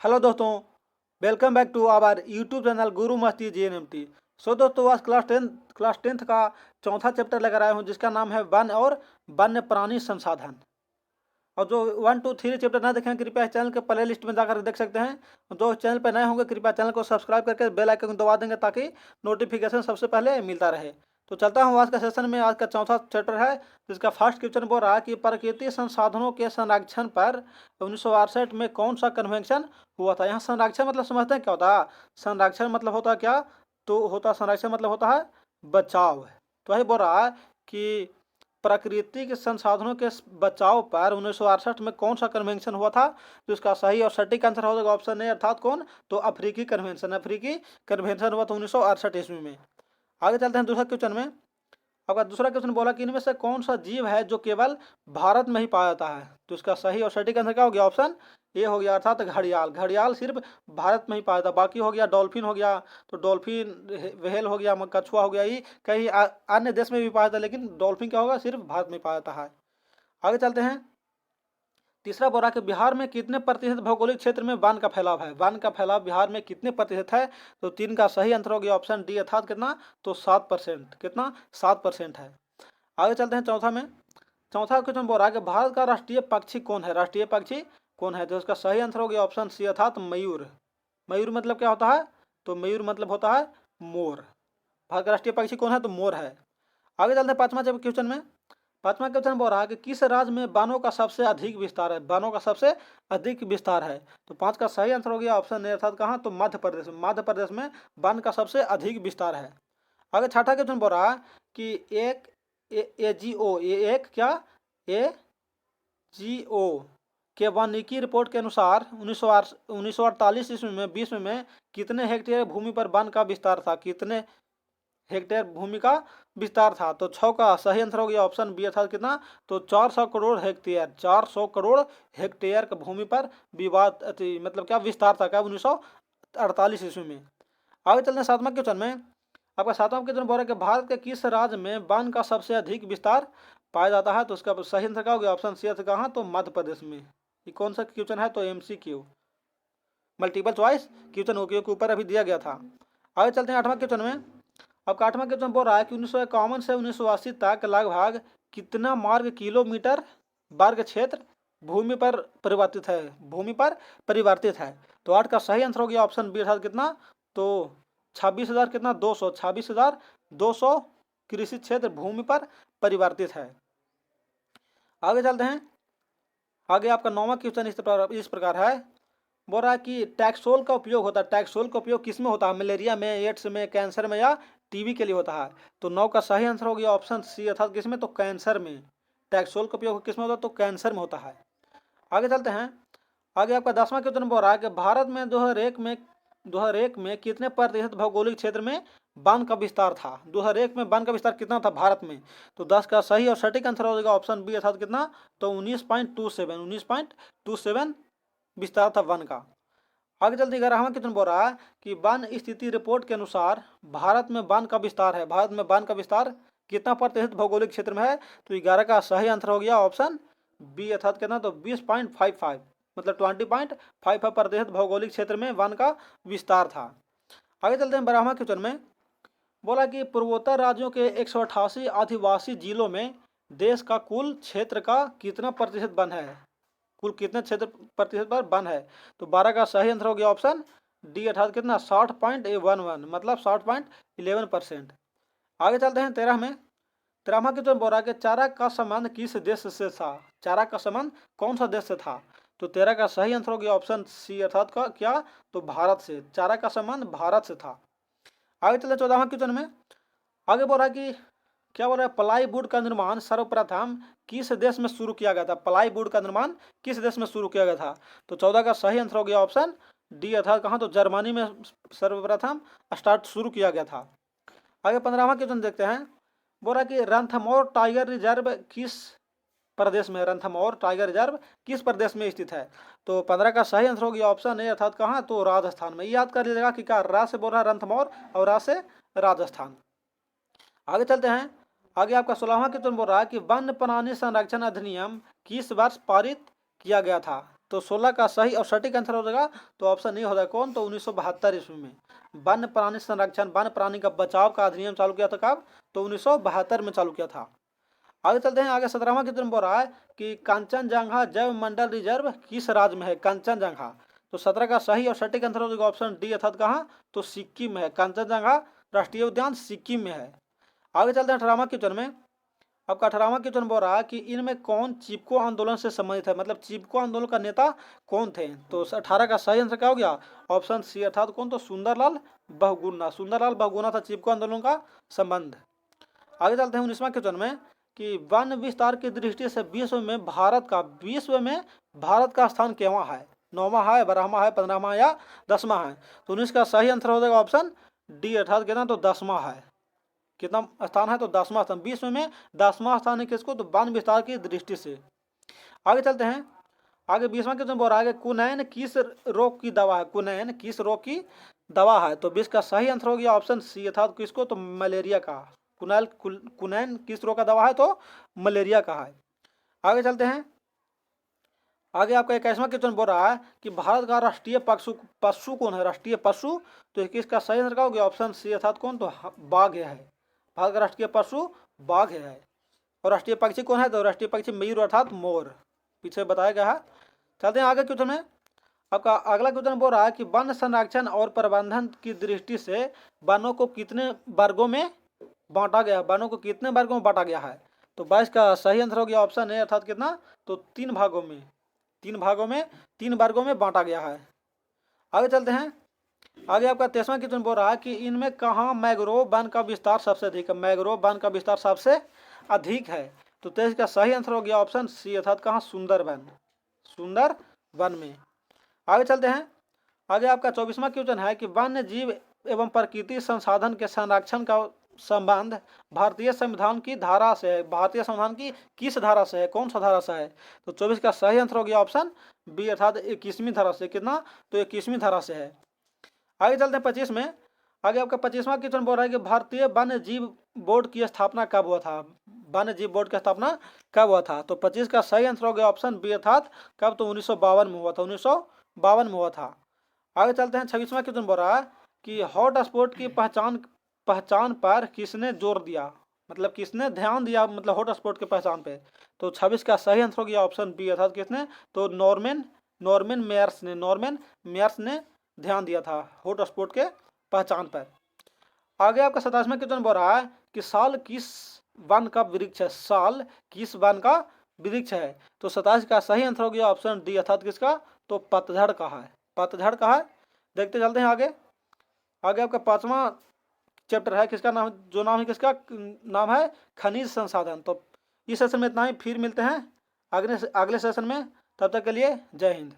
Hello दोस्तों, welcome back to our YouTube channel Guru Masti JNMT। सो दोस्तों, आज क्लास टेंथ का चौथा चैप्टर लेकर आया हूँ जिसका नाम है वन और वन्य प्राणी संसाधन। और जो 1, 2, 3 चैप्टर ना देखें कृपया इस चैनल के प्ले लिस्ट में जाकर देख सकते हैं। जो चैनल पर नए होंगे कृपया चैनल को सब्सक्राइब करके बेल आइकन को दबा देंगे ताकि नोटिफिकेशन सबसे पहले मिलता रहे। तो चलता हूँ आज का सेशन में। आज का चौथा चैप्टर है जिसका फर्स्ट क्वेश्चन बोल रहा है कि प्राकृतिक संसाधनों के संरक्षण पर 1968 में कौन सा कन्वेंशन हुआ था। यहाँ संरक्षण मतलब समझते हैं क्या होता है? संरक्षण मतलब होता है क्या? तो होता संरक्षण मतलब होता है बचाव। तो वही बोल रहा है कि प्राकृतिक संसाधनों के बचाव पर 1968 में कौन सा कन्वेंशन हुआ था। तो इसका सही और सटीक आंसर हो जाएगा ऑप्शन ए अर्थात कौन? तो अफ्रीकी कन्वेंशन। अफ्रीकी कन्वेंशन हुआ था 1968 ईस्वी में। आगे चलते हैं दूसरा क्वेश्चन में। आपका दूसरा क्वेश्चन बोला कि इनमें से कौन सा जीव है जो केवल भारत में ही पाया जाता है। तो इसका सही और सटीक आंसर क्या हो गया? ऑप्शन ए हो गया अर्थात घड़ियाल। घड़ियाल सिर्फ भारत में ही पाया जाता। बाकी हो गया डॉल्फिन हो गया, तो डॉल्फिन व्हेल हो गया, कछुआ हो गया, ये कहीं अन्य देश में भी पाया जाता है, लेकिन डॉल्फिन क्या होगा? सिर्फ भारत में पाया जाता है। आगे चलते हैं। तीसरा बोला कि बिहार में कितने प्रतिशत भौगोलिक क्षेत्र में वन का फैलाव है। वन का फैलाव बिहार में कितने प्रतिशत है? तो 3 का सही आंसर हो गया ऑप्शन डी अर्थात कितना? तो 7%। कितना? 7% है। आगे चलते हैं चौथा में। चौथा क्वेश्चन बोल रहा है कि भारत का राष्ट्रीय पक्षी कौन है। राष्ट्रीय पक्षी कौन है? तो इसका सही आंसर हो गया ऑप्शन सी अर्थात मयूर। मयूर मतलब क्या होता है? तो मयूर मतलब होता है मोर। भारत का राष्ट्रीय पक्षी कौन है? तो मोर है। आगे चलते हैं पांचवा क्वेश्चन में। पांचवा क्वेश्चन बोल रहा है कि किस राज्य में वनों का सबसे अधिक विस्तार है। वनों का सबसे अधिक विस्तार है। तो 5 का सही आंसर हो गया ऑप्शन ए अर्थात कहाँ? तो मध्य प्रदेश। मध्य प्रदेश में वन का सबसे अधिक विस्तार है। आगे छठा क्वेश्चन बोल रहा है कि एक AGO ये एक क्या AGO के वानिकी रिपोर्ट के अनुसार 1948 ईस्वी में विश्व में कितने हेक्टेयर भूमि पर वन का विस्तार था। कितने हेक्टेयर भूमि का विस्तार था? तो 6 का सही आंसर हो गया ऑप्शन बी अर्थात कितना? तो 400 करोड़ हेक्टेयर। 400 करोड़ हेक्टेयर की भूमि पर विवाद मतलब क्या विस्तार था क्या 1948 ईस्वी में। आगे चलते हैं सातवां क्वेश्चन में। आपका सातवां क्वेश्चन बोल रहा है कि भारत के किस राज्य में वन का सबसे अधिक विस्तार पाया जाता है। तो उसका सही आंसर क्या हो गया? ऑप्शन सी अर्थात कहाँ? तो मध्य प्रदेश में। ये कौन सा क्वेश्चन है? तो MCQ मल्टीपल चॉइस क्वेश्चन के ऊपर अभी दिया गया था। आगे चलते हैं आठवां क्वेश्चन में। आपका आठवां क्वेश्चन बोल रहा है कि 1951 से 1980 तक लगभग कितना मार्ग किलोमीटर वर्ग क्षेत्र भूमि पर परिवर्तित है। भूमि पर परिवर्तित है। तो 8 का सही आंसर हो गया ऑप्शन बी अर्थात कितना? तो 26,000 कितना? 200 26,200 कृषि क्षेत्र भूमि पर परिवर्तित है। आगे चलते हैं। आगे आपका 9वां क्वेश्चन इस प्रकार है। बोल रहा है कि टैक्सोल का उपयोग होता है। टैक्सोल का उपयोग किस में होता है? मलेरिया में, एड्स में, कैंसर में या टीबी के लिए होता है। तो 9 का सही आंसर हो गया ऑप्शन सी अर्थात किसमें? तो कैंसर में। टैक्सोल का उपयोग किस में होता है? तो कैंसर में होता है। आगे चलते हैं। आगे आपका 10वां क्वेश्चन बोल रहा है कि भारत में 2001 में कितने प्रतिशत भौगोलिक क्षेत्र में वन का विस्तार था। 2001 में वन का विस्तार कितना था भारत में? तो 10 का सही और सटीक आंसर हो जाएगा ऑप्शन बी अर्थात कितना? तो 19.27 विस्तार था वन का। आगे चलते 11वां क्वेश्चन बोल रहा है कि वन स्थिति रिपोर्ट के अनुसार भारत में वन का विस्तार है। भारत में वन का विस्तार कितना प्रतिशत भौगोलिक क्षेत्र में है? तो 11 का सही आंसर हो गया ऑप्शन बी अर्थात कितना? तो 20.55 मतलब 20.55 प्रतिशत भौगोलिक क्षेत्र में वन का विस्तार था। आगे चलते हैं 12वां क्वेश्चन में। बोला कि पूर्वोत्तर राज्यों के 188 आदिवासी जिलों में देश का कुल क्षेत्र का कितना प्रतिशत वन है। कुल कितने क्षेत्र प्रतिशत पर वन है? तो 12 का सही आंसर हो गया ऑप्शन डी अर्थात कितना? 60.11 मतलब 60.11%। आगे चलते हैं 13 में। 13वां क्वेश्चन बोल रहा है कि चारा का संबंध किस देश से था। चारा का संबंध कौन सा देश से था? तो 13 का सही आंसर हो गया ऑप्शन सी अर्थात का क्या? तो भारत से। चारा का संबंध भारत से था। आगे चलते 14वां क्वेश्चन में। आगे बोल रहा है कि क्या बोल रहा है? प्लाई बोर्ड का निर्माण सर्वप्रथम किस देश में शुरू किया गया था। प्लाई बोर्ड का निर्माण किस देश में शुरू किया गया था? तो 14 का सही आंसर हो गया ऑप्शन डी अर्थात कहाँ? तो जर्मनी में सर्वप्रथम शुरू किया गया था। आगे 15वां क्वेश्चन देखते हैं। बोल रहा है कि रणथंभौर टाइगर रिजर्व किस प्रदेश में? रणथंभौर टाइगर रिजर्व किस प्रदेश में स्थित है? तो 15 का सही आंसर हो गया ऑप्शन ए अर्थात कहाँ? तो राजस्थान में। याद कर लीजिएगा कि क्या रा से बोल रहा है रणथंभौर और रा से राजस्थान। आगे चलते हैं। आगे आपका 16वां क्वेश्चन बोल रहा है कि वन्य प्राणी संरक्षण अधिनियम किस वर्ष पारित किया गया था। तो 16 का सही और सटीक आंसर हो जाएगा तो ऑप्शन ए हो जाएगा कौन, तो 1972 ईस्वी में वन्य प्राणी संरक्षण, वन्य प्राणी का बचाव का अधिनियम चालू किया था कब, तो 1972 में चालू किया था। आगे चलते हैं, आगे 17वां क्वेश्चन बोल रहा है कि कंचनजंगा जैव मंडल रिजर्व किस राज्य में है, कंचनजंगा। तो 17 का सही और सटीक आंसर हो जाएगा ऑप्शन डी अर्थात कहाँ, तो सिक्किम में है। कंचनजंगा राष्ट्रीय उद्यान सिक्किम में है। आगे चलते हैं 18वां क्वेश्चन में। आपका 18वां क्वेश्चन बोल रहा है कि इनमें कौन चिपको आंदोलन से संबंधित है, मतलब चिपको आंदोलन का नेता कौन थे। तो 18 का सही आंसर क्या हो गया, ऑप्शन सी अर्थात कौन, तो सुंदरलाल बहुगुणा। सुंदरलाल बहुगुणा था चिपको आंदोलन का संबंध। आगे चलते हैं 19वां क्वेश्चन में कि वन विस्तार की दृष्टि से विश्व में भारत का स्थान केवां है, 9वां है, 12वां है, 15वां या 10वां है। तो 19 का सही आंसर हो जाएगा ऑप्शन डी अर्थात कितना, तो 10वां है। कितना स्थान है, तो 10वां स्थान। विश्व में 10वां स्थान है किसको, तो वन विस्तार की दृष्टि से। आगे चलते हैं, आगे 20वां क्वेश्चन बोल रहा है कुनैन किस रोग की दवा है, कुनैन किस रोग की दवा है। तो 20 का सही आंसर हो गया ऑप्शन सी अर्थात किसको, तो मलेरिया का। कुनैन किस रोग का दवा है, तो मलेरिया का है। आगे चलते हैं, आगे आपका 21वां क्वेश्चन बोल रहा है कि भारत का राष्ट्रीय पशु कौन है, राष्ट्रीय पशु। तो 21 का सही आंसर क्या हो गया, ऑप्शन सी अर्थात कौन, तो बाघ है। भारत का राष्ट्रीय पशु बाघ है। और राष्ट्रीय पक्षी कौन है, तो राष्ट्रीय पक्षी मयूर अर्थात मोर, पीछे बताया गया है। चलते हैं आगे क्वेश्चन में। आपका अगला क्वेश्चन बोल रहा है कि वन संरक्षण और प्रबंधन की दृष्टि से वनों को कितने वर्गों में बांटा गया, वनों को कितने वर्गों में बांटा गया है। तो 22 का सही आंसर हो गया ऑप्शन ए अर्थात कितना, तो 3 भागों में, 3 वर्गों में बांटा गया है। आगे चलते हैं, आगे आपका 23वां क्वेश्चन बोल रहा है कि इनमें कहाँ मैंग्रोव वन का विस्तार सबसे अधिक है, मैंग्रोव वन का विस्तार सबसे अधिक है। तो 23 का सही आंसर हो गया ऑप्शन सी अर्थात कहाँ, सुंदरवन, सुंदरवन में। आगे चलते हैं, आगे आपका 24वां क्वेश्चन है कि वन्य जीव एवं प्रकृति संसाधन के संरक्षण का संबंध भारतीय संविधान की धारा से है, भारतीय संविधान की किस धारा से है, कौन सा धारा से है। तो 24 का सही आंसर हो गया ऑप्शन बी अर्थात 21वीं धारा से। कितना, तो 21वीं धारा से है। आगे चलते हैं 25 में। आगे आपका 25वां क्वेश्चन बोल रहा है कि भारतीय वन्य जीव बोर्ड की स्थापना कब हुआ था, वन्य जीव बोर्ड की स्थापना कब हुआ था। तो 25 का सही आंसर हो गया ऑप्शन बी अर्थात कब, तो 1952 में हुआ था, 1952 में हुआ था। आगे चलते हैं 26वां क्वेश्चन बोल रहा है कि हॉट स्पॉट की पहचान पर किसने जोर दिया, मतलब किसने ध्यान दिया, मतलब हॉट स्पॉट के पहचान पे। तो 26 का सही आंसर हो गया ऑप्शन बी अर्थात किसने, तो नॉर्मन मेयर्स ने ध्यान दिया था हॉट स्पॉट के पहचान पर। आगे आपका 27वां क्वेश्चन बोल रहा है कि साल किस वन का वृक्ष है, साल किस वन का वृक्ष है। तो 27 का सही आंसर हो गया ऑप्शन डी अर्थात किसका, तो पतझड़ का है, पतझड़ का है। देखते चलते हैं आगे। आगे आपका 5वां चैप्टर है किसका नाम, जो नाम है किसका नाम है, खनिज संसाधन। तो इस सेशन में इतना ही, फिर मिलते हैं अगले सेशन में, तब तक के लिए जय हिंद।